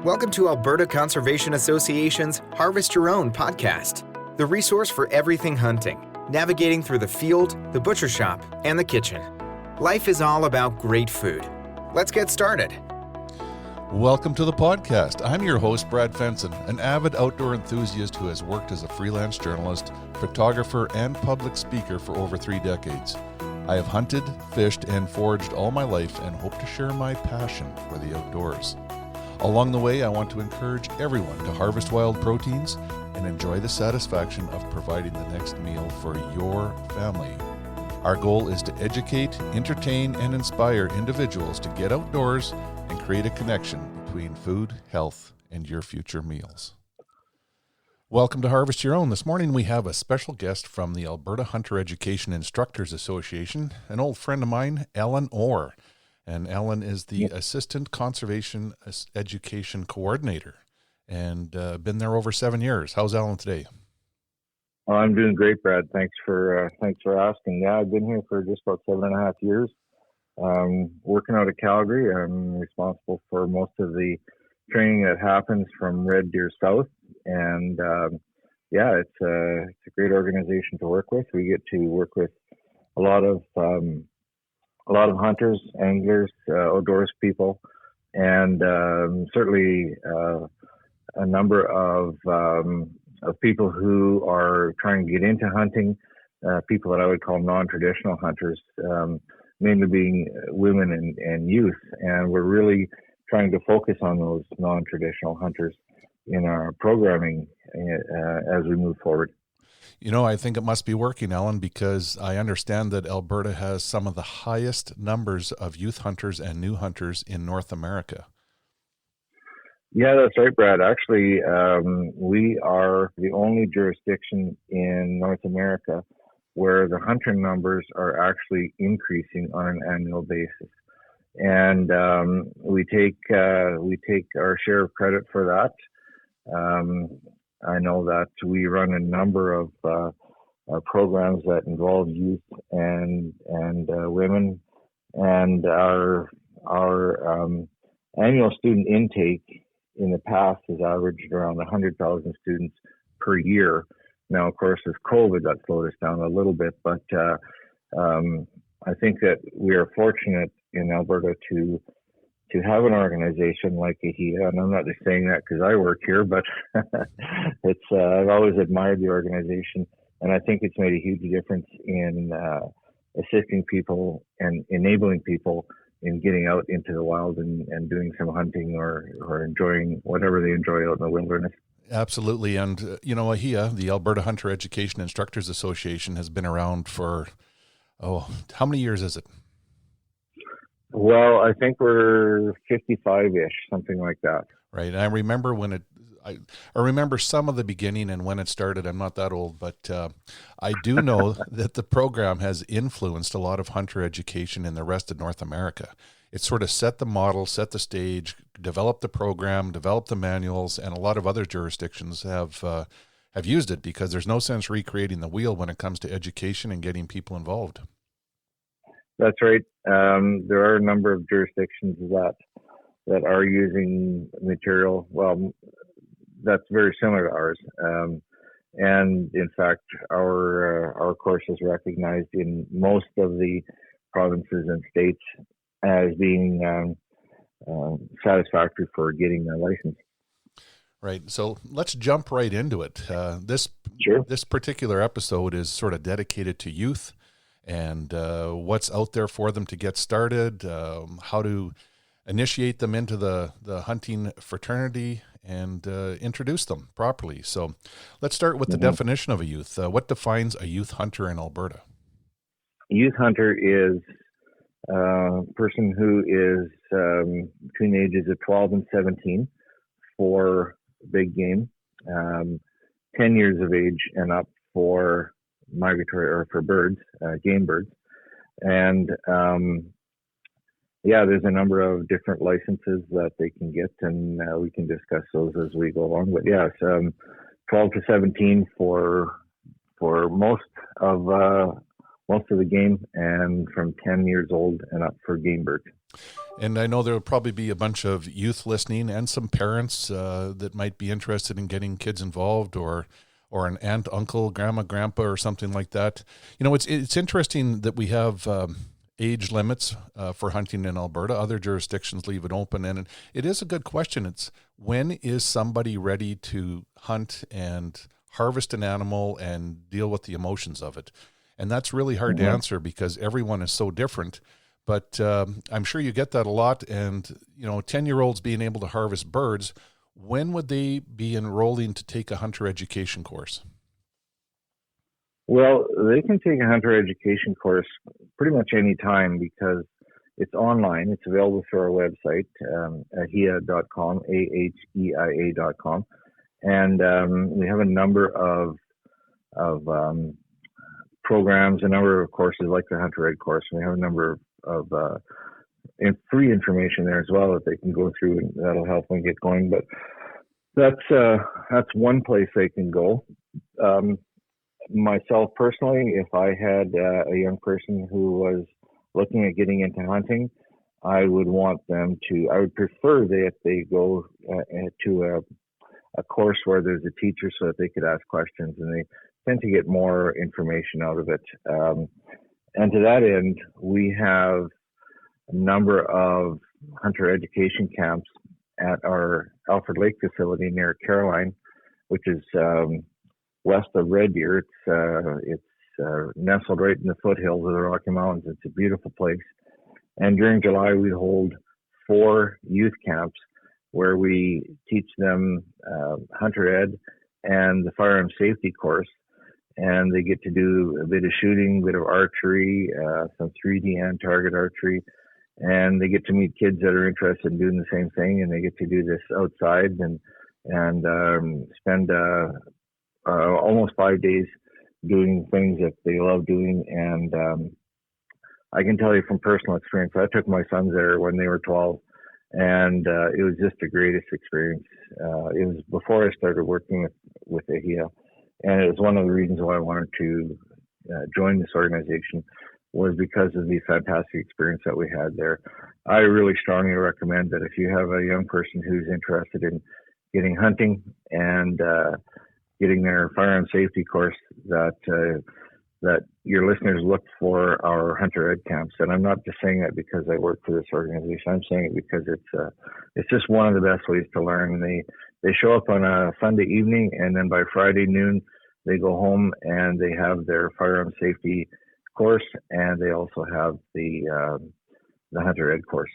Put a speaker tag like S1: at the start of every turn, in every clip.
S1: Welcome to Alberta Conservation Association's Harvest Your Own podcast, the resource for everything hunting, navigating through the field, the butcher shop, and the kitchen. Life is all about great food. Let's get started.
S2: Welcome to the podcast. I'm your host, Brad Fenson, an avid outdoor enthusiast who has worked as a freelance journalist, photographer, and public speaker for over 3 decades. I have hunted, fished, and foraged all my life and hope to share my passion for the outdoors. Along the way, I want to encourage everyone to harvest wild proteins and enjoy the satisfaction of providing the next meal for your family. Our goal is to educate, entertain, and inspire individuals to get outdoors and create a connection between food, health, and your future meals. Welcome to Harvest Your Own. This morning we have a special guest from the Alberta Hunter Education Instructors Association, an old friend of mine, Allan Orr. And Allan is the Assistant Conservation Education Coordinator and been there over 7 years. How's Allan today?
S3: Oh, I'm doing great, Brad. Thanks for asking. Yeah, I've been here for just about 7.5 years. Working out of Calgary. I'm responsible for most of the training that happens from Red Deer South, and it's a great organization to work with. We get to work with a lot of hunters, anglers, outdoors people, and certainly a number of people who are trying to get into hunting, people that I would call non-traditional hunters, mainly being women and youth. And we're really trying to focus on those non-traditional hunters in our programming as we move forward.
S2: You know, I think it must be working, Allan, because I understand that Alberta has some of the highest numbers of youth hunters and new hunters in North America.
S3: Yeah, that's right, Brad. Actually, we are the only jurisdiction in North America where the hunter numbers are actually increasing on an annual basis. And we take our share of credit for that. I know that we run a number of programs that involve youth and women, and our annual student intake in the past has averaged around 100,000 students per year. Now, of course, with COVID, that slowed us down a little bit, but I think that we are fortunate in Alberta to have an organization like AHIA, and I'm not just saying that because I work here, but I've always admired the organization, and I think it's made a huge difference in assisting people and enabling people in getting out into the wild and doing some hunting or enjoying whatever they enjoy out in the wilderness.
S2: Absolutely. And, AHIA, the Alberta Hunter Education Instructors Association, has been around for, how many years is it?
S3: Well, I think we're 55-ish, something like that.
S2: Right. And I remember I remember some of the beginning and when it started. I'm not that old, but I do know that the program has influenced a lot of hunter education in the rest of North America. It sort of set the model, set the stage, developed the program, developed the manuals, and a lot of other jurisdictions have used it because there's no sense recreating the wheel when it comes to education and getting people involved.
S3: That's right. There are a number of jurisdictions that are using material, that's very similar to ours. And in fact, our course is recognized in most of the provinces and states as being satisfactory for getting a license.
S2: Right. So let's jump right into it. This particular episode is sort of dedicated to youth and what's out there for them to get started, how to initiate them into the hunting fraternity and introduce them properly. So let's start with the definition of a youth. What defines a youth hunter in Alberta?
S3: A youth hunter is a person who is between the ages of 12 and 17 for big game, 10 years of age and up for migratory or for birds, game birds. And there's a number of different licenses that they can get, and we can discuss those as we go along. But 12 to 17 for most of most of the game, and from 10 years old and up for game birds.
S2: And I know there will probably be a bunch of youth listening and some parents that might be interested in getting kids involved, or an aunt, uncle, grandma, grandpa, or something like that. You know, it's interesting that we have age limits for hunting in Alberta. Other jurisdictions leave it open, and it is a good question. It's, when is somebody ready to hunt and harvest an animal and deal with the emotions of it? And that's really hard to answer because everyone is so different. But I'm sure you get that a lot. And, 10-year-olds being able to harvest birds, when would they be enrolling to take a hunter education course?
S3: Well, they can take a hunter education course pretty much any time because it's online. It's available through our website, ahia.com, AHEIA.com. And we have a number of programs, a number of courses like the Hunter Ed course. And we have a number of free information there as well that they can go through, and that'll help them get going. But that's one place they can go. Myself personally, if I had a young person who was looking at getting into hunting, I would prefer that they go to a course where there's a teacher so that they could ask questions, and they tend to get more information out of it. And to that end, we have a number of hunter education camps at our Alfred Lake facility near Caroline, which is west of Red Deer. It's nestled right in the foothills of the Rocky Mountains. It's a beautiful place. And during July, we hold 4 youth camps where we teach them hunter ed and the firearm safety course. And they get to do a bit of shooting, a bit of archery, some 3D and target archery. And they get to meet kids that are interested in doing the same thing. And they get to do this outside and spend almost 5 days doing things that they love doing. And I can tell you from personal experience, I took my sons there when they were 12, and it was just the greatest experience. It was before I started working with AHIA, and it was one of the reasons why I wanted to join this organization, was because of the fantastic experience that we had there. I really strongly recommend that if you have a young person who's interested in getting hunting and getting their firearm safety course, that your listeners look for our hunter ed camps. And I'm not just saying that because I work for this organization. I'm saying it because it's just one of the best ways to learn. They show up on a Sunday evening, and then by Friday noon they go home and they have their firearm safety course, and they also have the hunter ed course.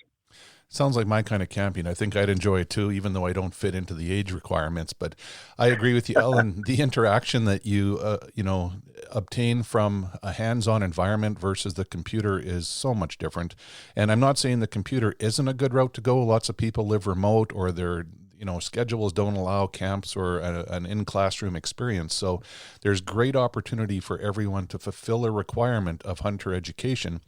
S2: Sounds like my kind of camping. I think I'd enjoy it too, even though I don't fit into the age requirements. But I agree with you, Allan. The interaction that you obtain from a hands-on environment versus the computer is so much different. And I'm not saying the computer isn't a good route to go. Lots of people live remote, or their schedules don't allow camps or an in-classroom experience. So there's great opportunity for everyone to fulfill a requirement of hunter education.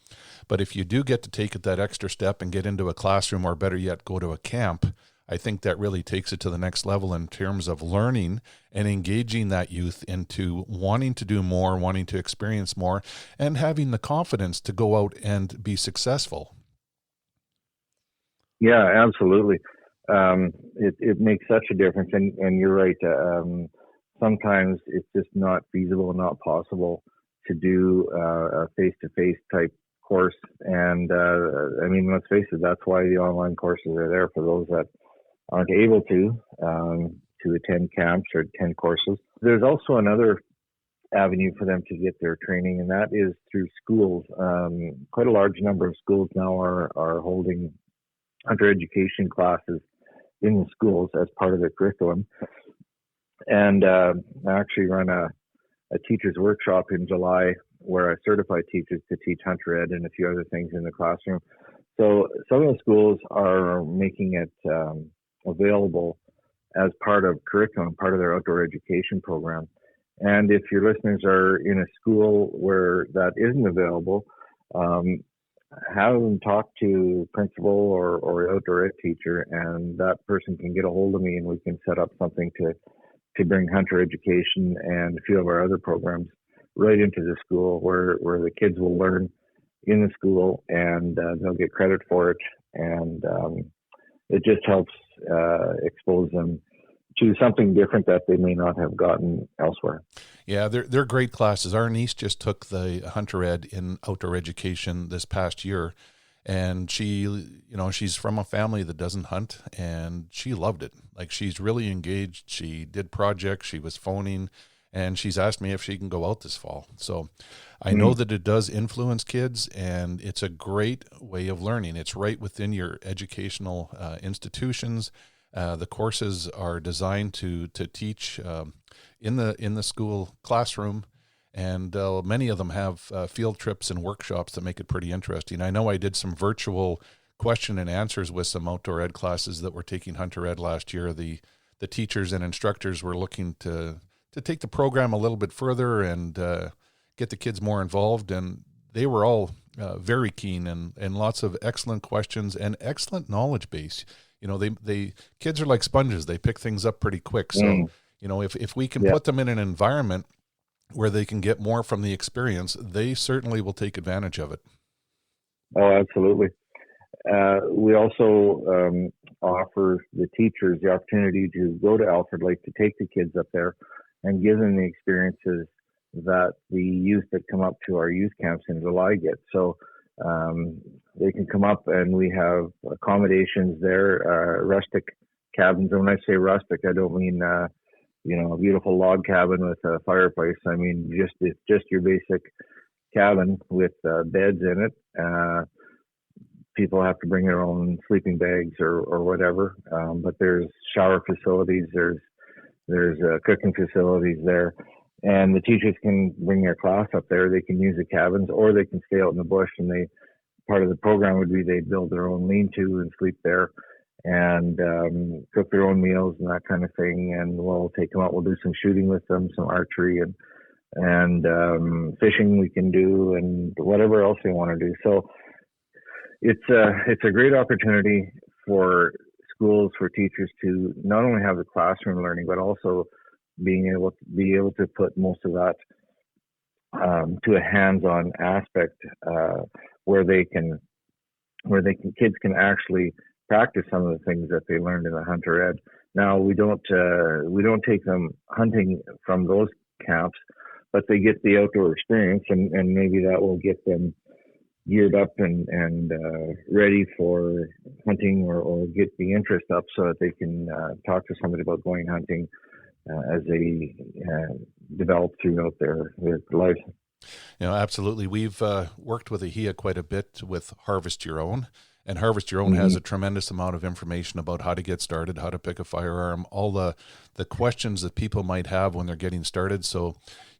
S2: But if you do get to take it that extra step and get into a classroom, or better yet, go to a camp, I think that really takes it to the next level in terms of learning and engaging that youth into wanting to do more, wanting to experience more, and having the confidence to go out and be successful.
S3: Yeah, absolutely. It makes such a difference. And you're right. Sometimes it's just not feasible, not possible to do a face-to-face type course. And let's face it, that's why the online courses are there, for those that aren't able to attend camps or attend courses. There's also another avenue for them to get their training, and that is through schools. Quite a large number of schools now are holding hunter education classes in the schools as part of their curriculum. And I actually run a teacher's workshop in July where I certify teachers to teach hunter ed and a few other things in the classroom. So some of the schools are making it available as part of curriculum, part of their outdoor education program. And if your listeners are in a school where that isn't available, have them talk to principal or outdoor ed teacher, and that person can get a hold of me, and we can set up something to bring hunter education and a few of our other programs right into the school where the kids will learn in the school, and they'll get credit for it. And it just helps expose them to something different that they may not have gotten elsewhere.
S2: Yeah, they're great classes. Our niece just took the Hunter Ed in outdoor education this past year, and she's from a family that doesn't hunt, and she loved it. Like, she's really engaged. She did projects. She was phoning, and she's asked me if she can go out this fall. So I know that it does influence kids, and it's a great way of learning. It's right within your educational institutions. The courses are designed to teach in the school classroom, and many of them have field trips and workshops that make it pretty interesting. I know I did some virtual question and answers with some outdoor ed classes that were taking Hunter Ed last year. The teachers and instructors were looking to take the program a little bit further and get the kids more involved, and they were all very keen and lots of excellent questions and excellent knowledge base. They kids are like sponges. They pick things up pretty quick. So, if we can put them in an environment where they can get more from the experience, they certainly will take advantage of it.
S3: Oh, absolutely. We also offer the teachers the opportunity to go to Alfred Lake to take the kids up there and give them the experiences that the youth that come up to our youth camps in July get. So they can come up, and we have accommodations there, rustic cabins. And when I say rustic, I don't mean a beautiful log cabin with a fireplace. I mean just your basic cabin with beds in it. People have to bring their own sleeping bags or whatever, but there's shower facilities, there's cooking facilities there, and the teachers can bring their class up there. They can use the cabins, or they can stay out in the bush, and part of the program would be they build their own lean-to and sleep there, and cook their own meals and that kind of thing. And we'll take them out. We'll do some shooting with them, some archery and fishing we can do, and whatever else they want to do. So it's a great opportunity for schools, for teachers to not only have the classroom learning, but also be able to put most of that to a hands-on aspect where kids can actually practice some of the things that they learned in the Hunter Ed. Now we don't take them hunting from those camps, but they get the outdoor experience, and maybe that will get them geared up and ready for hunting, or get the interest up so that they can talk to somebody about going hunting as they develop throughout their life.
S2: Absolutely. We've worked with AHIA quite a bit with Harvest Your Own, and Harvest Your Own has a tremendous amount of information about how to get started, how to pick a firearm, all the questions that people might have when they're getting started. So,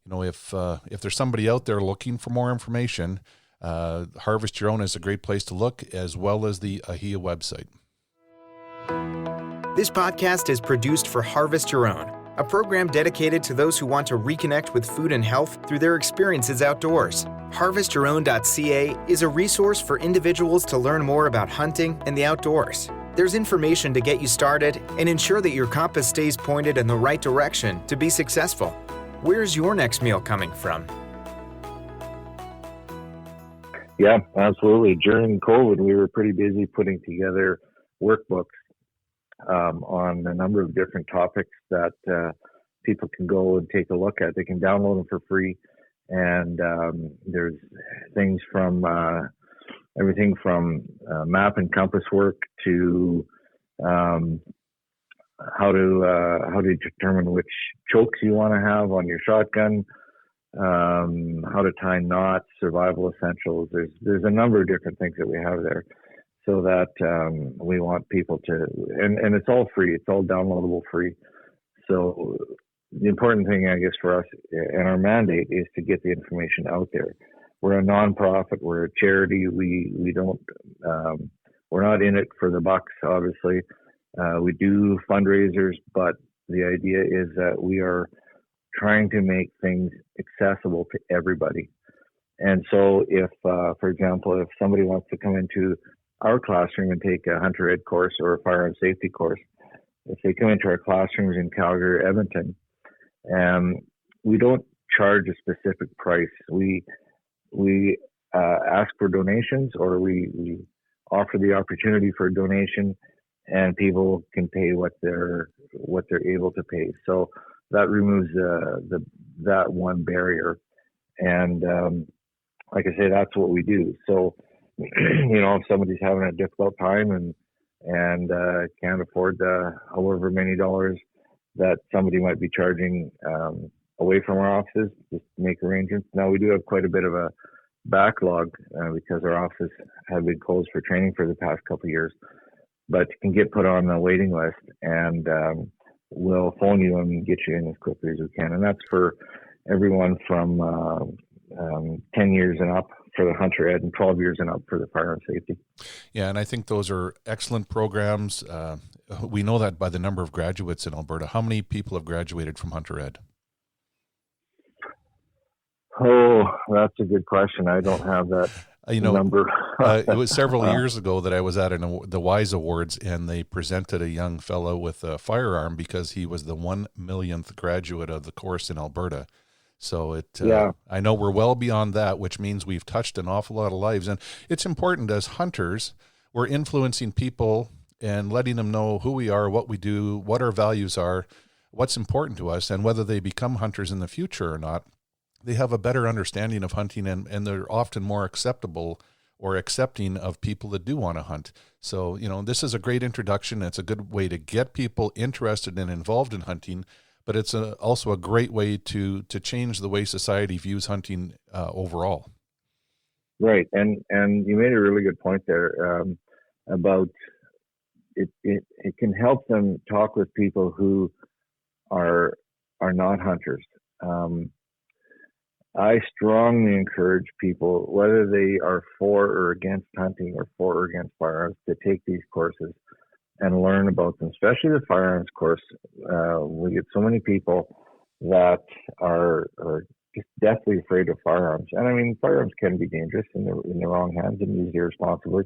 S2: if there's somebody out there looking for more information, Harvest Your Own is a great place to look, as well as the AHIA website.
S1: This podcast is produced for Harvest Your Own, a program dedicated to those who want to reconnect with food and health through their experiences outdoors. HarvestYourOwn.ca is a resource for individuals to learn more about hunting and the outdoors. There's information to get you started and ensure that your compass stays pointed in the right direction to be successful. Where's your next meal coming from?
S3: Yeah, absolutely. During COVID, we were pretty busy putting together workbooks on a number of different topics that people can go and take a look at. They can download them for free, and there's things from everything from map and compass work to how to determine which chokes you want to have on your shotgun, how to tie knots, survival essentials. There's a number of different things that we have there, so that we want people to, and it's all free. It's all downloadable free. So the important thing, I guess, for us and our mandate is to get the information out there. We're a nonprofit. We're a charity. We don't we're not in it for the bucks, obviously. We do fundraisers, but the idea is that we are trying to make things accessible to everybody. And so if, for example, if somebody wants to come into our classroom and take a Hunter Ed course or a firearm safety course, if they come into our classrooms in Calgary or Edmonton, we don't charge a specific price. We ask for donations, or we offer the opportunity for a donation, and people can pay what they're able to pay. So that removes that one barrier. And like I say, that's what we do. So if somebody's having a difficult time and can't afford the however many dollars that somebody might be charging away from our offices, just make arrangements. Now, we do have quite a bit of a backlog because our offices have been closed for training for the past couple of years, but you can get put on the waiting list, and we'll phone you and get you in as quickly as we can. And that's for everyone from 10 years and up for the hunter ed, and 12 years and up for the firearm safety.
S2: Yeah, and I think those are excellent programs. We know that by the number of graduates in Alberta. How many people have graduated from hunter ed?
S3: Oh, that's a good question. I don't have that number.
S2: It was several years ago that I was at the WISE Awards, and they presented a young fellow with a firearm because he was the 1 millionth graduate of the course in Alberta. So I know we're well beyond that, which means we've touched an awful lot of lives. And it's important as hunters, we're influencing people and letting them know who we are, what we do, what our values are, what's important to us, and whether they become hunters in the future or not. They have a better understanding of hunting, and they're often more acceptable or accepting of people that do want to hunt. So, this is a great introduction. It's a good way to get people interested and involved in hunting, but it's also a great way to change the way society views hunting overall.
S3: Right, and you made a really good point there about it can help them talk with people who are not hunters. I strongly encourage people, whether they are for or against hunting or for or against firearms, to take these courses and learn about them, especially the firearms course. We get so many people that are just deathly afraid of firearms. And I mean, firearms can be dangerous in the wrong hands and used irresponsibly.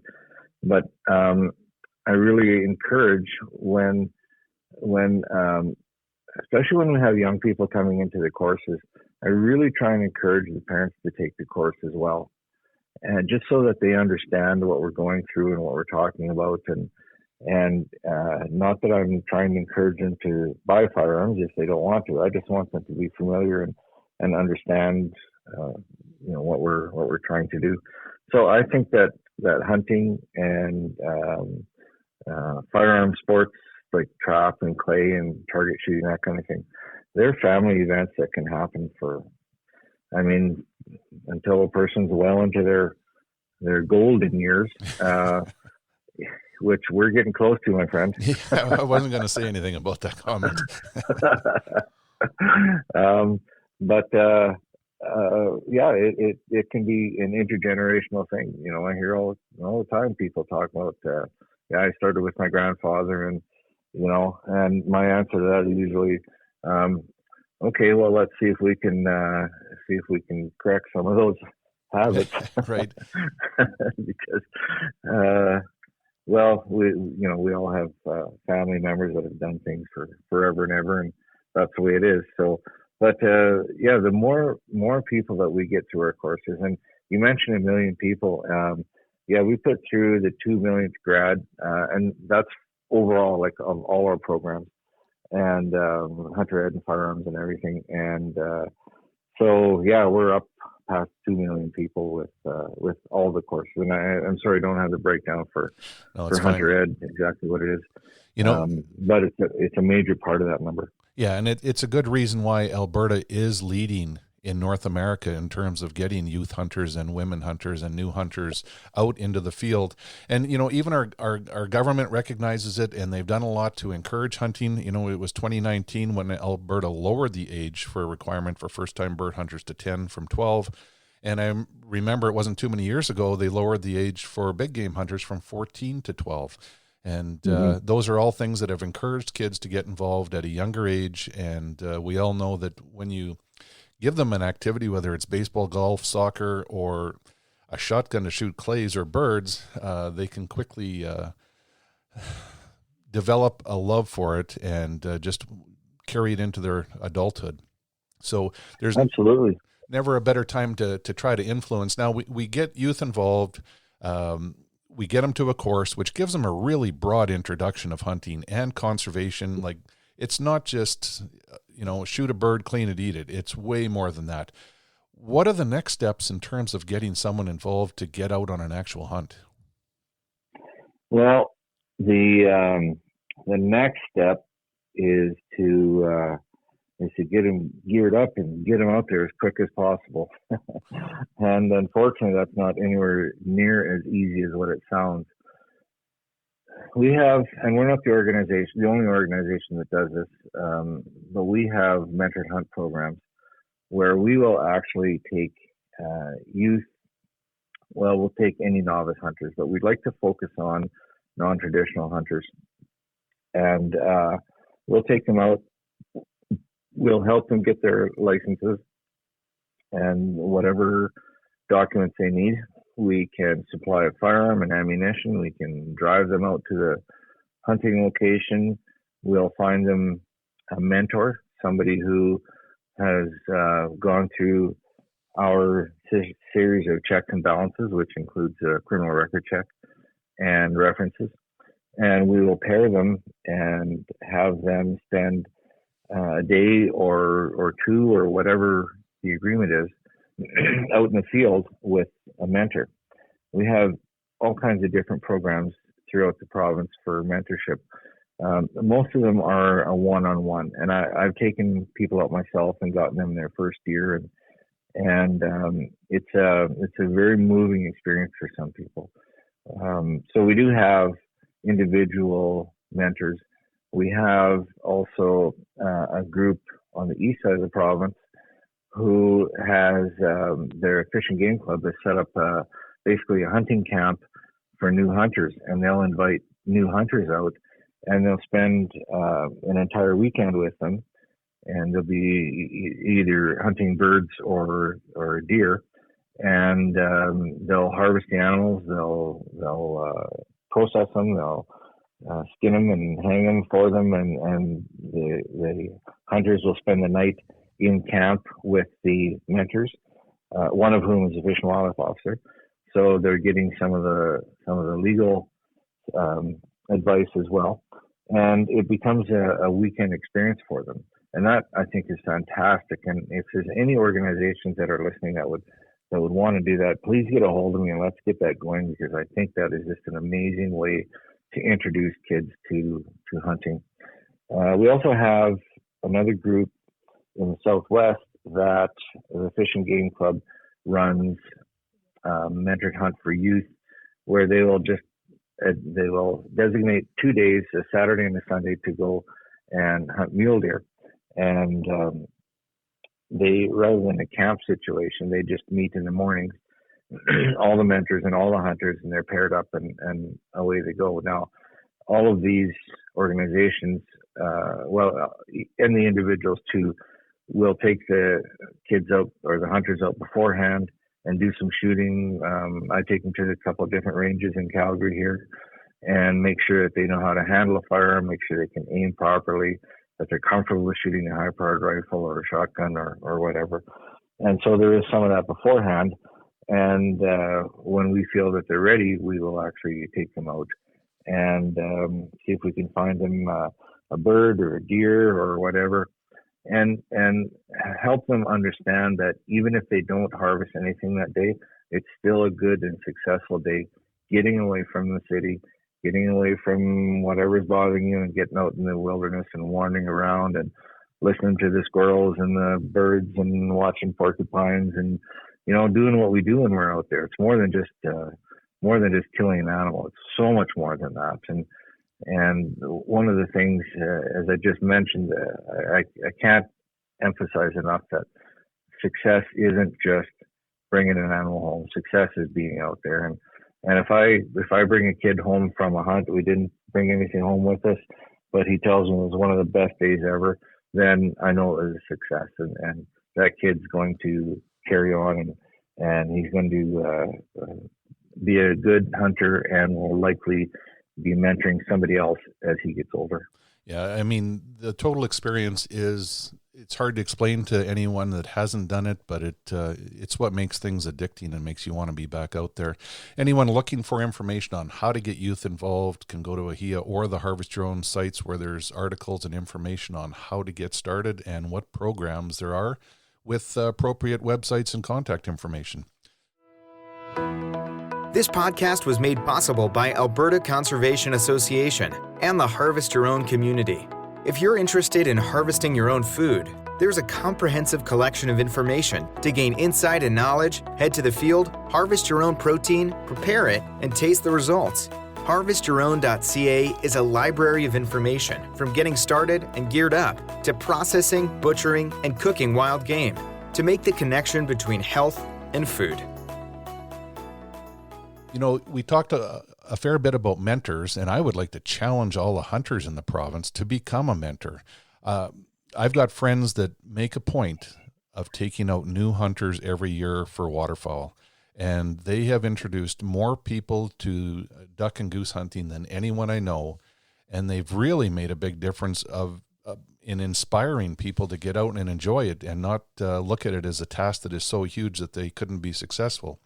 S3: But I really encourage when especially when we have young people coming into the courses, I really try and encourage the parents to take the course as well. And just so that they understand what we're going through and what we're talking about. And not that I'm trying to encourage them to buy firearms if they don't want to. I just want them to be familiar and understand, what we're trying to do. So I think that hunting and firearm sports like trap and clay and target shooting, that kind of thing, they're family events that can happen until a person's well into their golden years, which we're getting close to, my friend.
S2: Yeah, I wasn't going to say anything about that comment. It can be an intergenerational thing. I hear all the time people talk about, I started with my grandfather, and my answer to that is usually, okay, well, let's see if we can correct some of those habits. Right.
S3: Because, we all have family members that have done things for forever and ever, and that's the way it is. So, but the more people that we get through our courses, and you mentioned 1 million people. We put through the 2 millionth grad, and that's overall, like, of all our programs, and hunter ed and firearms and everything. And we're up past 2 million people with all the courses. And I'm sorry, I don't have the breakdown for hunter ed exactly what it is. But it's a major part of that number.
S2: Yeah, and it's a good reason why Alberta is leading in North America in terms of getting youth hunters and women hunters and new hunters out into the field. And, even our government recognizes it, and they've done a lot to encourage hunting. It was 2019 when Alberta lowered the age for a requirement for first-time bird hunters to 10 from 12. And I remember it wasn't too many years ago, they lowered the age for big game hunters from 14 to 12. And those are all things that have encouraged kids to get involved at a younger age. And we all know that when you give them an activity, whether it's baseball, golf, soccer, or a shotgun to shoot clays or birds, they can quickly develop a love for it and just carry it into their adulthood. So there's
S3: Absolutely.
S2: never a better time to try to influence. Now we get youth involved. We get them to a course, which gives them a really broad introduction of hunting and conservation. Like, it's not just, shoot a bird, clean it, eat it. It's way more than that. What are the next steps in terms of getting someone involved to get out on an actual hunt?
S3: Well, the next step is to get them geared up and get them out there as quick as possible. And unfortunately, that's not anywhere near as easy as what it sounds. We have, and we're not the only organization that does this, but we have mentored hunt programs where we will actually take youth. Well, we'll take any novice hunters, but we'd like to focus on non-traditional hunters. And we'll take them out. We'll help them get their licenses and whatever documents they need. We can supply a firearm and ammunition. We can drive them out to the hunting location. We'll find them a mentor, somebody who has gone through our series of checks and balances, which includes a criminal record check and references. And we will pair them and have them spend a day or two or whatever the agreement is out in the field with a mentor. We have all kinds of different programs throughout the province for mentorship. Most of them are a one-on-one, and I've taken people out myself and gotten them their first deer, and it's a very moving experience for some people. So we do have individual mentors. We have also a group on the east side of the province who has their Fish and Game Club has set up basically a hunting camp for new hunters, and they'll invite new hunters out, and they'll spend an entire weekend with them, and they'll be either hunting birds or deer, and they'll harvest the animals, they'll process them, they'll skin them and hang them for them, and the hunters will spend the night in camp with the mentors, one of whom is a Fish and Wildlife officer. So they're getting some of the legal advice as well, and it becomes a weekend experience for them. And that, I think, is fantastic. And if there's any organizations that are listening that would want to do that, please get a hold of me and let's get that going, because I think that is just an amazing way to introduce kids to hunting. We also have another group in the Southwest that the Fish and Game Club runs, mentored hunt for youth, where they will designate 2 days, a Saturday and a Sunday, to go and hunt mule deer. And they, rather than a camp situation, they just meet in the mornings, all the mentors and all the hunters, and they're paired up and away they go. Now, all of these organizations, and the individuals too, will take the kids out or the hunters out beforehand and do some shooting. I take them to a couple of different ranges in Calgary here and make sure that they know how to handle a firearm, make sure they can aim properly, that they're comfortable with shooting a high-powered rifle or a shotgun or whatever. And so there is some of that beforehand. And when we feel that they're ready, we will actually take them out and see if we can find them a bird or a deer or whatever, and help them understand that even if they don't harvest anything that day, it's still a good and successful day, getting away from the city, getting away from whatever's bothering you, and getting out in the wilderness and wandering around and listening to the squirrels and the birds and watching porcupines and, doing what we do when we're out there. It's more than just killing an animal. It's so much more than that. And one of the things, as I just mentioned, I can't emphasize enough that success isn't just bringing an animal home. Success is being out there. And if I bring a kid home from a hunt, we didn't bring anything home with us, but he tells me it was one of the best days ever, then I know it was a success. And that kid's going to carry on and he's going to be a good hunter and will likely be mentoring somebody else as he gets older.
S2: Yeah, I mean, the total experience is it's hard to explain to anyone that hasn't done it, but it's what makes things addicting and makes you want to be back out there. Anyone looking for information on how to get youth involved can go to AHIA or the Harvest Your Own sites, where there's articles and information on how to get started and what programs there are, with appropriate websites and contact information.
S1: This podcast was made possible by Alberta Conservation Association and the Harvest Your Own community. If you're interested in harvesting your own food, there's a comprehensive collection of information to gain insight and knowledge. Head to the field, harvest your own protein, prepare it, and taste the results. HarvestYourOwn.ca is a library of information, from getting started and geared up to processing, butchering, and cooking wild game to make the connection between health and food.
S2: You know, we talked a fair bit about mentors, and I would like to challenge all the hunters in the province to become a mentor. I've got friends that make a point of taking out new hunters every year for waterfowl, and they have introduced more people to duck and goose hunting than anyone I know, and they've really made a big difference in inspiring people to get out and enjoy it and not look at it as a task that is so huge that they couldn't be successful.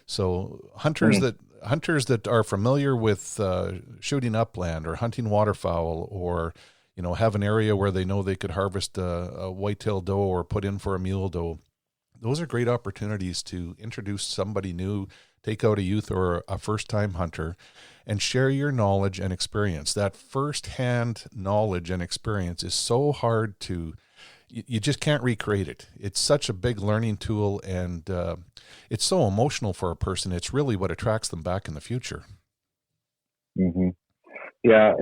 S2: So hunters that are familiar with shooting upland or hunting waterfowl, or have an area where they know they could harvest a whitetail doe or put in for a mule doe, those are great opportunities to introduce somebody new, take out a youth or a first-time hunter, and share your knowledge and experience. That first-hand knowledge and experience is so hard to, you just can't recreate it. It's such a big learning tool, and it's so emotional for a person. It's really what attracts them back in the future.
S3: Mm-hmm. Yeah,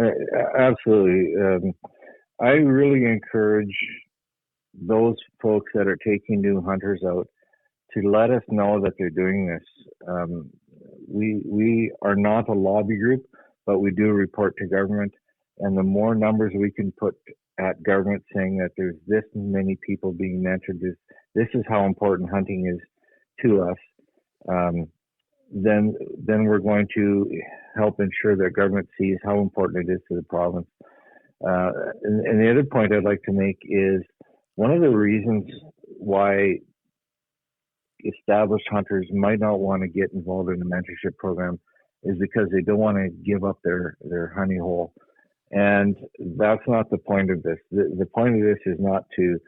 S3: absolutely. I really encourage those folks that are taking new hunters out to let us know that they're doing this. We are not a lobby group, but we do report to government, and the more numbers we can put at government saying that there's this many people being mentored, this is how important hunting is to us, then we're going to help ensure that government sees how important it is to the province. And the other point I'd like to make is one of the reasons why established hunters might not want to get involved in the mentorship program is because they don't want to give up their honey hole. And that's not the point of this. The point of this is not to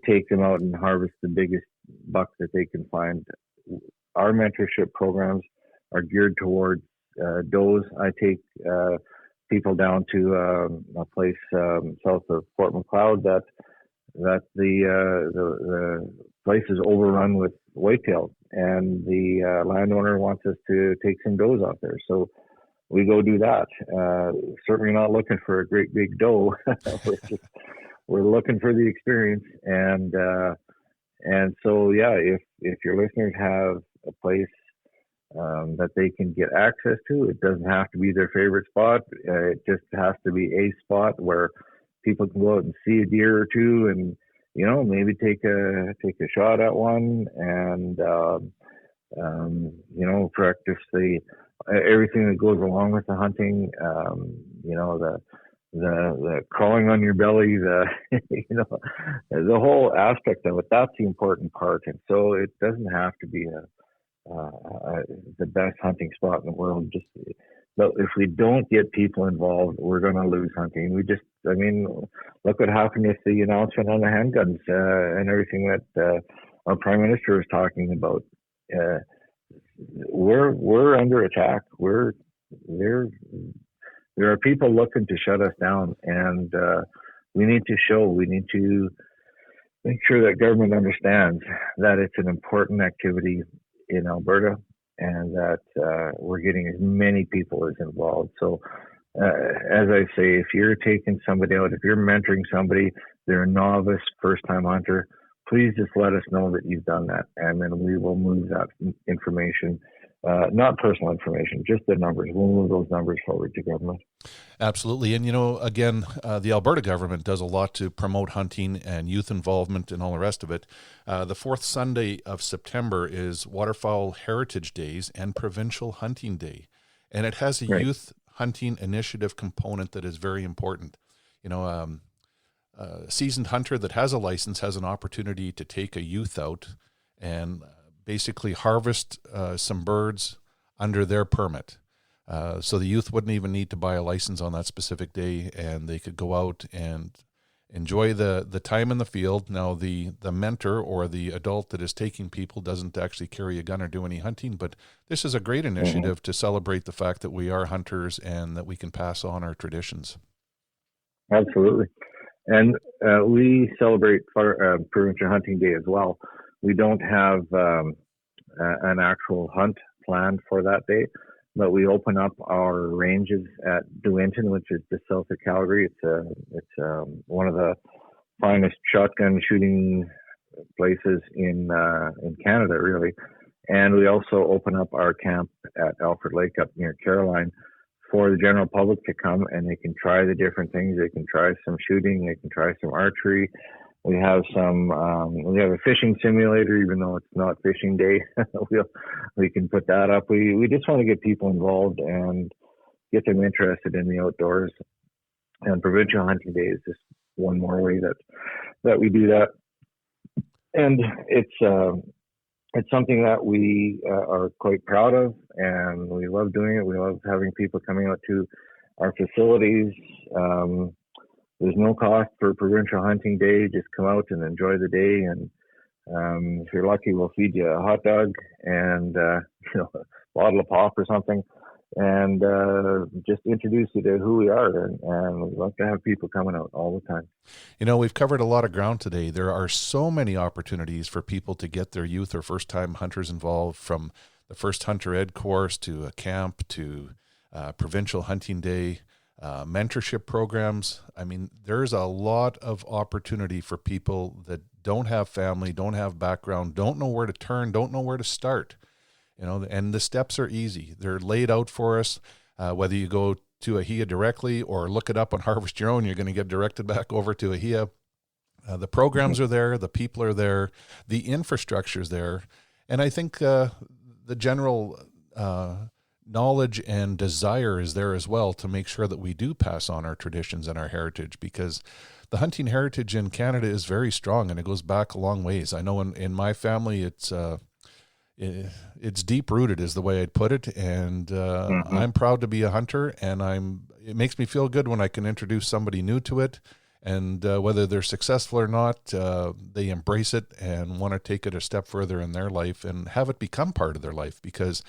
S3: take them out and harvest the biggest buck that they can find. Our mentorship programs are geared towards does. I take people down to a place south of Fort McLeod that the place is overrun with whitetail, and the landowner wants us to take some does out there. So we go do that. Certainly not looking for a great big doe. We're looking for the experience, and so yeah, if your listeners have a place that they can get access to, it doesn't have to be their favorite spot. It just has to be a spot where people can go out and see a deer or two, and maybe take a shot at one, and practice everything that goes along with the hunting. The crawling on your belly, the whole aspect of it. That's the important part. And so it doesn't have to be the best hunting spot in the world. But if we don't get people involved, we're going to lose hunting. Look what happened with the announcement on the handguns and everything that our Prime Minister was talking about. We're under attack. There are people looking to shut us down, and we need to make sure that government understands that it's an important activity in Alberta, and that we're getting as many people as involved. So as I say, if you're taking somebody out, if you're mentoring somebody, they're a novice, first-time hunter, please just let us know that you've done that, and then we will move that information, not personal information, just the numbers. We'll move those numbers forward to government.
S2: Absolutely. And, again, the Alberta government does a lot to promote hunting and youth involvement and all the rest of it. The fourth Sunday of September is Waterfowl Heritage Days and Provincial Hunting Day. And it has a youth hunting initiative component that is very important. seasoned hunter that has a license has an opportunity to take a youth out and basically harvest some birds under their permit. So the youth wouldn't even need to buy a license on that specific day, and they could go out and enjoy the time in the field. Now, the mentor or the adult that is taking people doesn't actually carry a gun or do any hunting, but this is a great initiative to celebrate the fact that we are hunters and that we can pass on our traditions.
S3: Absolutely. And we celebrate Provincial Hunting Day as well. We don't have an actual hunt planned for that day, but we open up our ranges at Duinton, which is just south of Calgary. It's one of the finest shotgun shooting places in Canada, really. And we also open up our camp at Alfred Lake up near Caroline for the general public to come, and they can try the different things. They can try some shooting. They can try some archery. We have we have a fishing simulator, even though it's not fishing day. We can put that up. We just want to get people involved and get them interested in the outdoors. And Provincial Hunting Day is just one more way that we do that. And it's something that we are quite proud of, and we love doing it. We love having people coming out to our facilities. There's no cost for Provincial Hunting Day. Just come out and enjoy the day. And if you're lucky, we'll feed you a hot dog and a bottle of pop or something, and just introduce you to who we are. And we love to have people coming out all the time.
S2: We've covered a lot of ground today. There are so many opportunities for people to get their youth or first-time hunters involved, from the First Hunter Ed course to a camp to Provincial Hunting Day. Mentorship programs. I mean, there's a lot of opportunity for people that don't have family, don't have background, don't know where to turn, don't know where to start. And the steps are easy. They're laid out for us. Whether you go to AHIA directly or look it up on Harvest Your Own, you're going to get directed back over to AHIA. The programs are there, the people are there, the infrastructure is there, and I think the general knowledge and desire is there as well to make sure that we do pass on our traditions and our heritage, because the hunting heritage in Canada is very strong and it goes back a long ways. I know in my family it's deep rooted is the way I'd put it, and I'm proud to be a hunter, and it makes me feel good when I can introduce somebody new to it, and whether they're successful or not, they embrace it and want to take it a step further in their life and have it become part of their life, because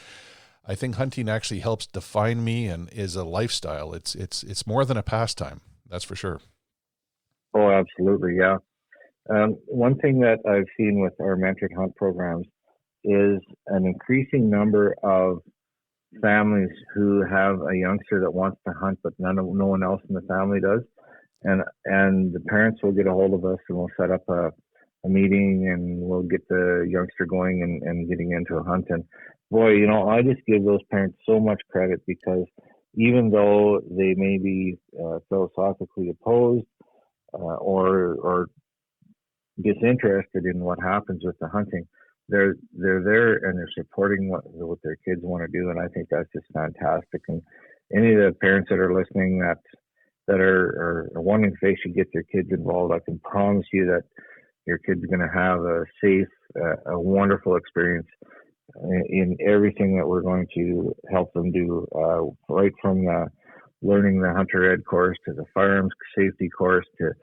S2: I think hunting actually helps define me and is a lifestyle. It's more than a pastime, that's for sure.
S3: Oh, absolutely, yeah. One thing that I've seen with our mentored hunt programs is an increasing number of families who have a youngster that wants to hunt, but no one else in the family does. And the parents will get a hold of us, and we'll set up a meeting, and we'll get the youngster going and getting into a hunt. And boy, I just give those parents so much credit, because even though they may be philosophically opposed or disinterested in what happens with the hunting, they're there and they're supporting what their kids want to do, and I think that's just fantastic. And any of the parents that are listening that are wondering if they should get their kids involved, I can promise you that your kid's going to have a safe, a wonderful experience in everything that we're going to help them do, right from learning the Hunter Ed course to the firearms safety course to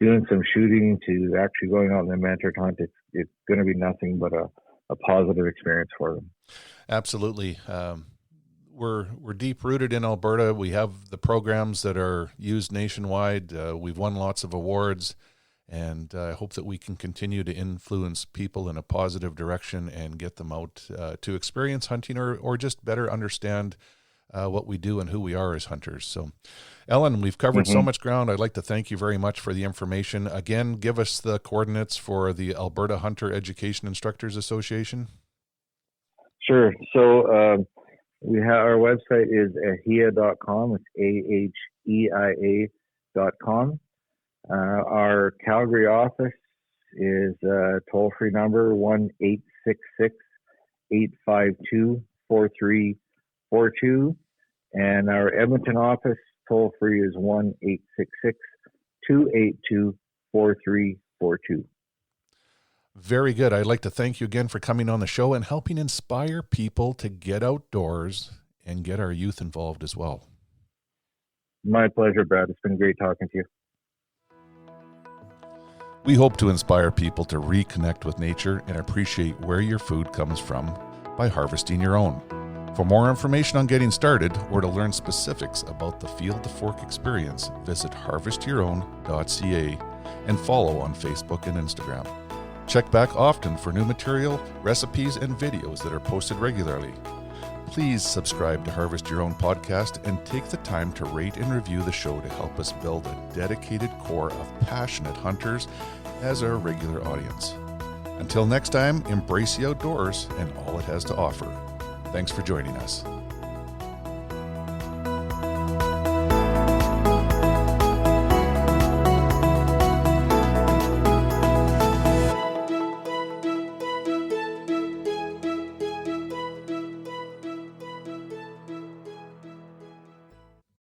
S3: doing some shooting to actually going out on the mentored hunt. It's going to be nothing but a positive experience for them.
S2: Absolutely. We're deep rooted in Alberta. We have the programs that are used nationwide. We've won lots of awards, and I hope that we can continue to influence people in a positive direction and get them out to experience hunting or just better understand what we do and who we are as hunters. So, Allan, we've covered so much ground. I'd like to thank you very much for the information. Again, give us the coordinates for the Alberta Hunter Education Instructors Association.
S3: Sure. So our website is ahia.com. It's AHEIA.com. Our Calgary office is toll-free number 1-866-852-4342. And our Edmonton office toll-free is 1-866-282-5600. 4342.
S2: Very good. I'd like to thank you again for coming on the show and helping inspire people to get outdoors and get our youth involved as well.
S3: My pleasure, Brad. It's been great talking to you.
S2: We hope to inspire people to reconnect with nature and appreciate where your food comes from by harvesting your own. For more information on getting started or to learn specifics about the Field to Fork experience, visit harvestyourown.ca and follow on Facebook and Instagram. Check back often for new material, recipes, and videos that are posted regularly. Please subscribe to Harvest Your Own podcast and take the time to rate and review the show to help us build a dedicated core of passionate hunters as our regular audience. Until next time, embrace the outdoors and all it has to offer. Thanks for joining us.